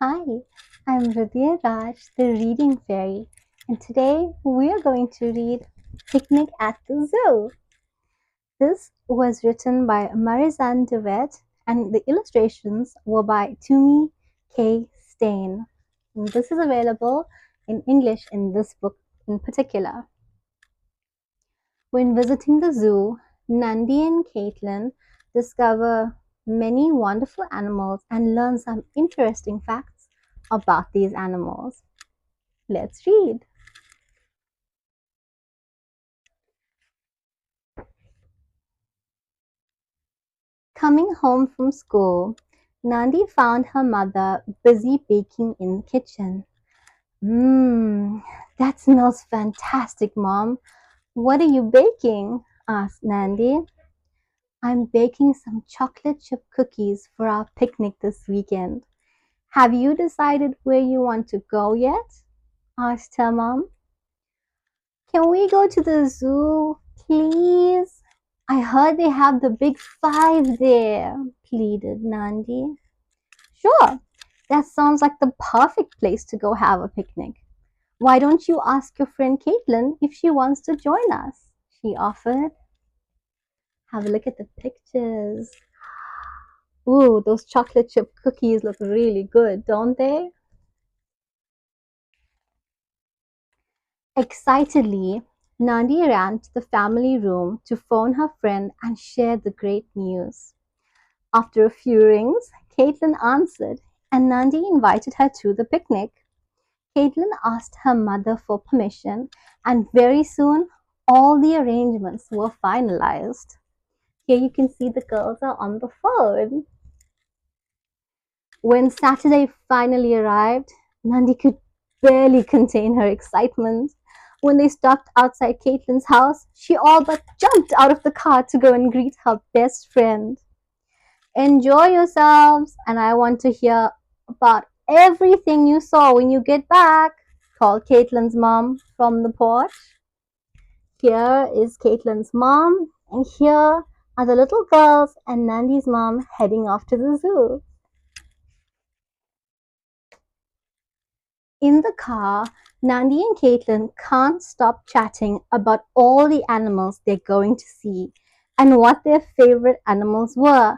Hi, I'm Hridaya Raj, the reading fairy, and today we are going to read Picnic at the Zoo. This was written by Marizanne DeWitt, and the illustrations were by Tumi K. Stain. And this is available in English in this book in particular. When visiting the zoo, Nandi and Caitlin discover many wonderful animals and learn some interesting facts about these animals. Let's read. Coming home from school, Nandi found her mother busy baking in the kitchen. Mmm, that smells fantastic, Mom. What are you baking? Asked Nandi. I'm baking some chocolate chip cookies for our picnic this weekend. Have you decided where you want to go yet? Asked her mom. Can we go to the zoo, please? I heard they have the big five there, pleaded Nandi. Sure, that sounds like the perfect place to go have a picnic. Why don't you ask your friend Caitlin if she wants to join us? She offered. Have a look at the pictures. Ooh, those chocolate chip cookies look really good, don't they? Excitedly, Nandi ran to the family room to phone her friend and share the great news. After a few rings, Caitlin answered, and Nandi invited her to the picnic. Caitlin asked her mother for permission, and very soon all the arrangements were finalized. Here you can see the girls are on the phone. When Saturday finally arrived, Nandi could barely contain her excitement. When they stopped outside Caitlin's house, she all but jumped out of the car to go and greet her best friend. Enjoy yourselves, and I want to hear about everything you saw when you get back, called Caitlin's mom from the porch. Here is Caitlin's mom, and here are the little girls and Nandi's mom heading off to the zoo. In the car, Nandi and Caitlin can't stop chatting about all the animals they're going to see and what their favorite animals were.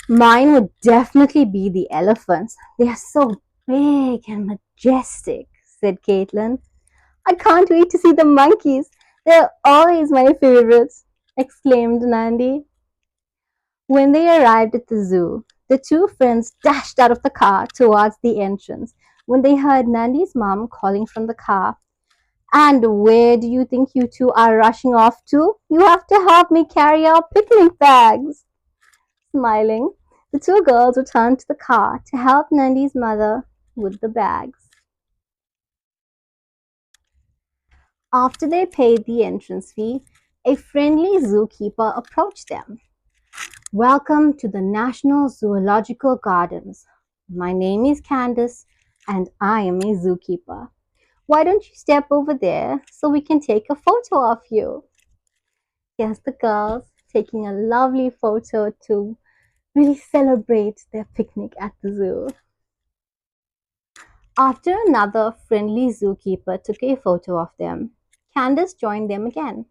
Mine would definitely be the elephants. They are so big and majestic, said Caitlin. I can't wait to see the monkeys. They're always my favorites, exclaimed Nandi. When they arrived at the zoo, the two friends dashed out of the car towards the entrance when they heard Nandi's mom calling from the car. And where do you think you two are rushing off to? You have to help me carry our picnic bags. Smiling, the two girls returned to the car to help Nandi's mother with the bags. After they paid the entrance fee, a friendly zookeeper approached them. Welcome to the National Zoological Gardens. My name is Candace and I am a zookeeper. Why don't you step over there so we can take a photo of you? Here's the girls taking a lovely photo to really celebrate their picnic at the zoo. After another friendly zookeeper took a photo of them, Candace joined them again.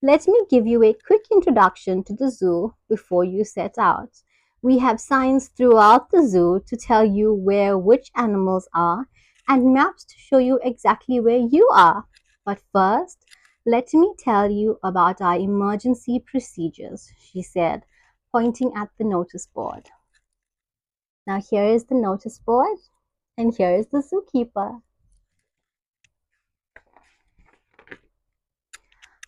Let me give you a quick introduction to the zoo before you set out. We have signs throughout the zoo to tell you where which animals are and maps to show you exactly where you are. But first, let me tell you about our emergency procedures, she said, pointing at the notice board. Now, here is the notice board, and here is the zookeeper.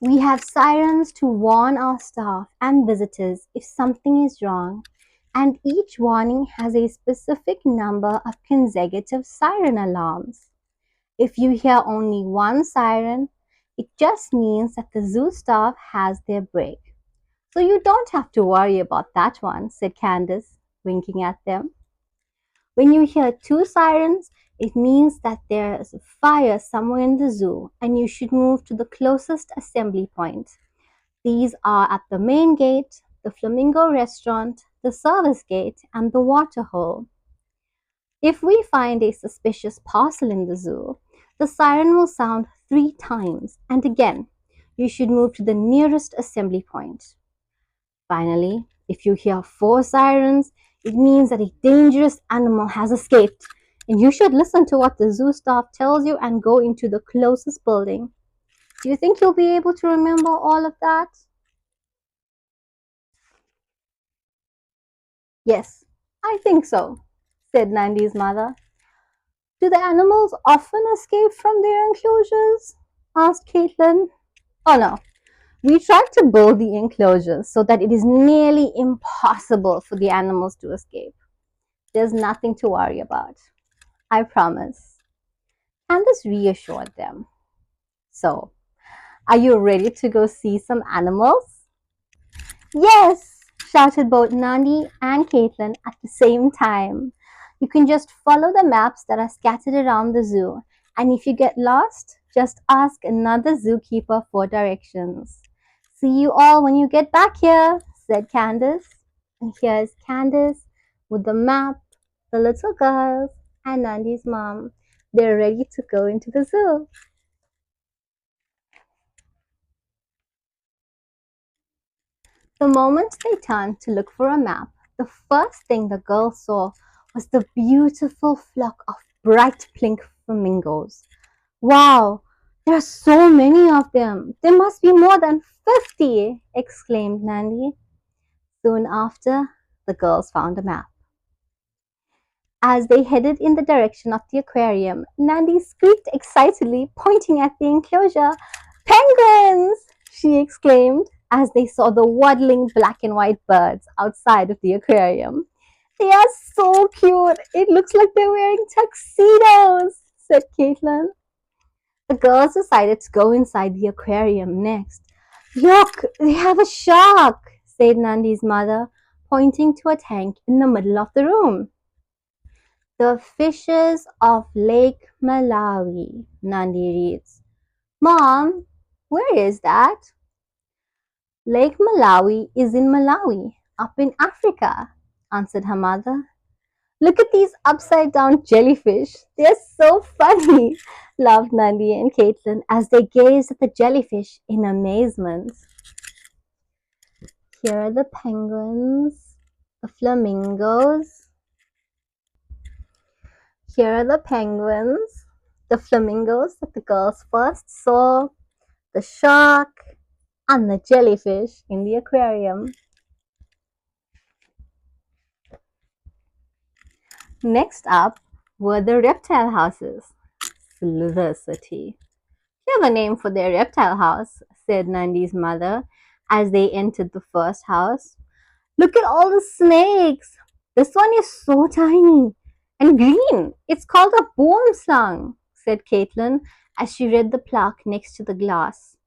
We have sirens to warn our staff and visitors if something is wrong, and each warning has a specific number of consecutive siren alarms. If you hear only one siren, it just means that the zoo staff has their break. So you don't have to worry about that one, said Candace, winking at them. When you hear two sirens, it means that there is a fire somewhere in the zoo and you should move to the closest assembly point. These are at the main gate, the Flamingo restaurant, the service gate, and the water hole. If we find a suspicious parcel in the zoo, the siren will sound 3 times, and again, you should move to the nearest assembly point. Finally, if you hear 4 sirens, it means that a dangerous animal has escaped, and you should listen to what the zoo staff tells you and go into the closest building. Do you think you'll be able to remember all of that? Yes, I think so, said Nandy's mother. Do the animals often escape from their enclosures? Asked Caitlin. Oh no, we tried to build the enclosures so that it is nearly impossible for the animals to escape. There's nothing to worry about, I promise. Candace reassured them. So, are you ready to go see some animals? Yes, shouted both Nandi and Caitlin at the same time. You can just follow the maps that are scattered around the zoo, and if you get lost, just ask another zookeeper for directions. See you all when you get back here, said Candace. And here's Candace with the map, the little girls, and Nandi's mom. They're ready to go into the zoo. The moment they turned to look for a map, the first thing the girls saw was the beautiful flock of bright pink flamingos. Wow, there are so many of them. There must be more than 50, exclaimed Nandi. Soon after, the girls found a map. As they headed in the direction of the aquarium, Nandi squeaked excitedly, pointing at the enclosure. Penguins! She exclaimed as they saw the waddling black and white birds outside of the aquarium. They are so cute. It looks like they're wearing tuxedos, said Caitlin. The girls decided to go inside the aquarium next. Look, they have a shark, said Nandi's mother, pointing to a tank in the middle of the room. The fishes of Lake Malawi, Nandi reads. Mom, where is that? Lake Malawi is in Malawi, up in Africa, answered her mother. Look at these upside down jellyfish. They're so funny, laughed Nandi and Caitlin as they gazed at the jellyfish in amazement. Here are the penguins, the flamingos. Here are the penguins, the flamingos that the girls first saw, the shark, and the jellyfish in the aquarium. Next up were the reptile houses. Slither City. You have a name for their reptile house, said Nandi's mother as they entered the first house. Look at all the snakes. This one is so tiny and green. It's called a boom slang, said Caitlin as she read the plaque next to the glass.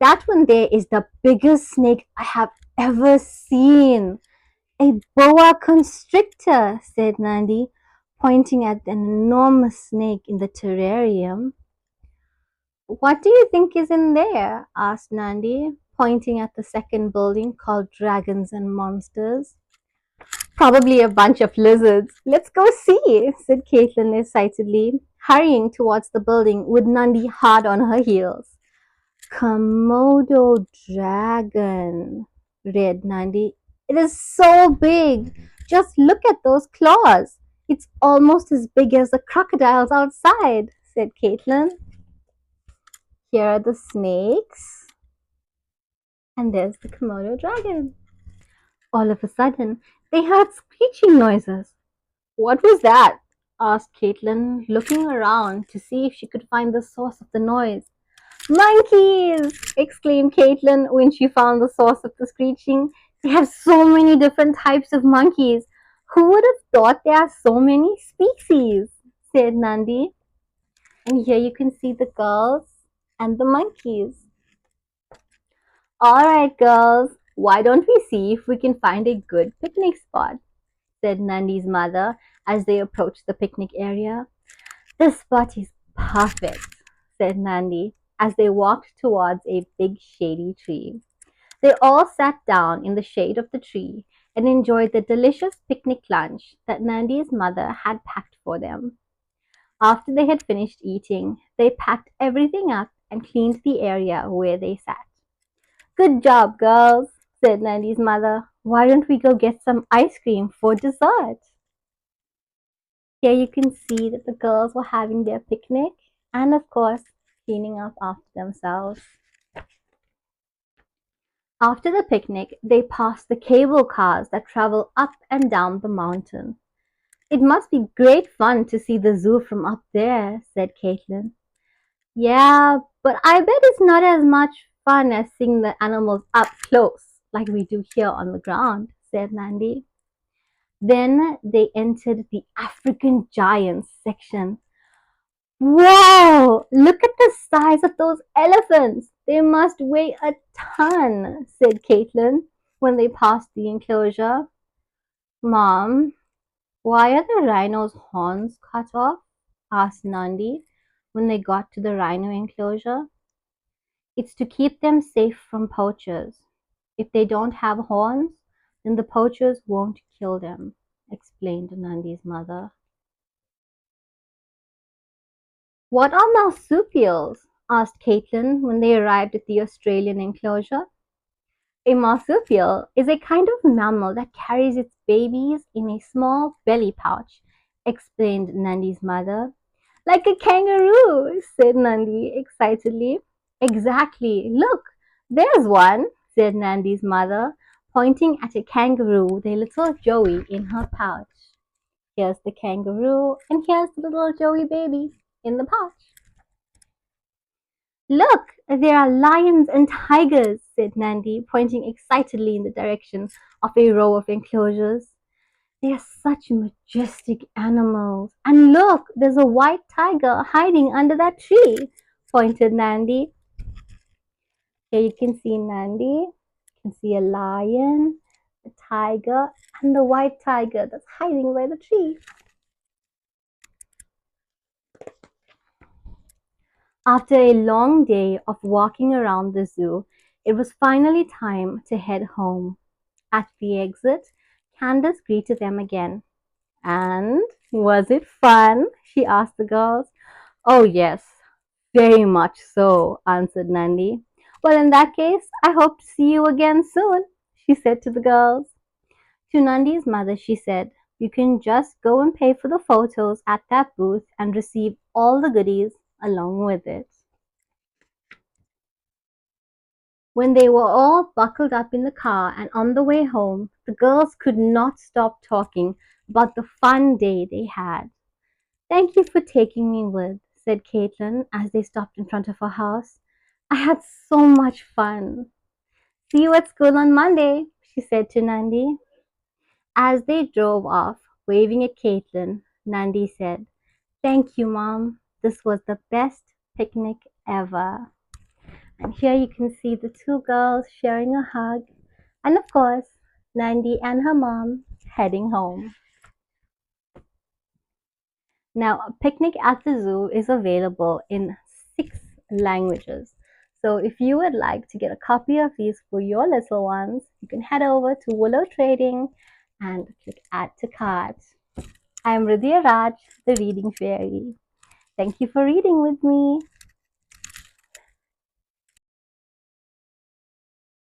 That one there is the biggest snake I have ever seen. A boa constrictor, said Nandi, pointing at an enormous snake in the terrarium. What do you think is in there? Asked Nandi, pointing at the second building called Dragons and Monsters. Probably a bunch of lizards. Let's go see, said Caitlin excitedly, hurrying towards the building with Nandi hard on her heels. Komodo dragon, read Nandi. It is so big. Just look at those claws. It's almost as big as the crocodiles outside, said Caitlin. Here are the snakes. And there's the Komodo dragon. All of a sudden, they heard screeching noises. What was that? Asked Caitlin, looking around to see if she could find the source of the noise. Monkeys! Exclaimed Caitlin when she found the source of the screeching. They have so many different types of monkeys. Who would have thought there are so many species? Said Nandi. And here you can see the girls and the monkeys. All right, girls, why don't we see if we can find a good picnic spot? Said Nandi's mother as they approached the picnic area. This spot is perfect, said Nandi as they walked towards a big shady tree. They all sat down in the shade of the tree and enjoyed the delicious picnic lunch that Nandy's mother had packed for them. After they had finished eating, they packed everything up and cleaned the area where they sat. Good job, girls, said Nandy's mother. Why don't we go get some ice cream for dessert? Here you can see that the girls were having their picnic and, of course, cleaning up after themselves. After the picnic, they passed the cable cars that travel up and down the mountain. It must be great fun to see the zoo from up there, said Caitlin. Yeah, but I bet it's not as much fun as seeing the animals up close, like we do here on the ground, said Mandy. Then they entered the African giants section. Wow! Look at the size of those elephants! They must weigh a ton, said Caitlin when they passed the enclosure. Mom, why are the rhino's horns cut off? Asked Nandi when they got to the rhino enclosure. It's to keep them safe from poachers. If they don't have horns, then the poachers won't kill them, explained Nandi's mother. What are marsupials? Asked Caitlin when they arrived at the Australian enclosure. A marsupial is a kind of mammal that carries its babies in a small belly pouch, explained Nandi's mother. Like a kangaroo, said Nandi excitedly. Exactly. Look, there's one, said Nandi's mother, pointing at a kangaroo with a little Joey in her pouch. Here's the kangaroo, and here's the little Joey baby in the pouch. Look, there are lions and tigers, said Nandi, pointing excitedly in the direction of a row of enclosures. They are such majestic animals. And look, there's a white tiger hiding under that tree, pointed Nandi. Here you can see Nandi. You can see a lion, a tiger, and the white tiger that's hiding by the tree. After a long day of walking around the zoo, it was finally time to head home. At the exit, Candace greeted them again. And was it fun? She asked the girls. Oh, yes, very much so, answered Nandi. Well, in that case, I hope to see you again soon, she said to the girls. To Nandi's mother, she said, you can just go and pay for the photos at that booth and receive all the goodies along with it. When they were all buckled up in the car and on the way home, the girls could not stop talking about the fun day they had. Thank you for taking me with, said Caitlin as they stopped in front of her house. I had so much fun. See you at school on Monday, she said to Nandi. As they drove off, waving at Caitlin, Nandi said, Thank you, Mom. This was the best picnic ever. And here you can see the two girls sharing a hug, and of course, Nandi and her mom heading home. Now, a picnic at the zoo is available in 6 languages. So if you would like to get a copy of these for your little ones, you can head over to Willow Trading and click Add to Cart. I am Ridhya Raj, the Reading Fairy. Thank you for reading with me.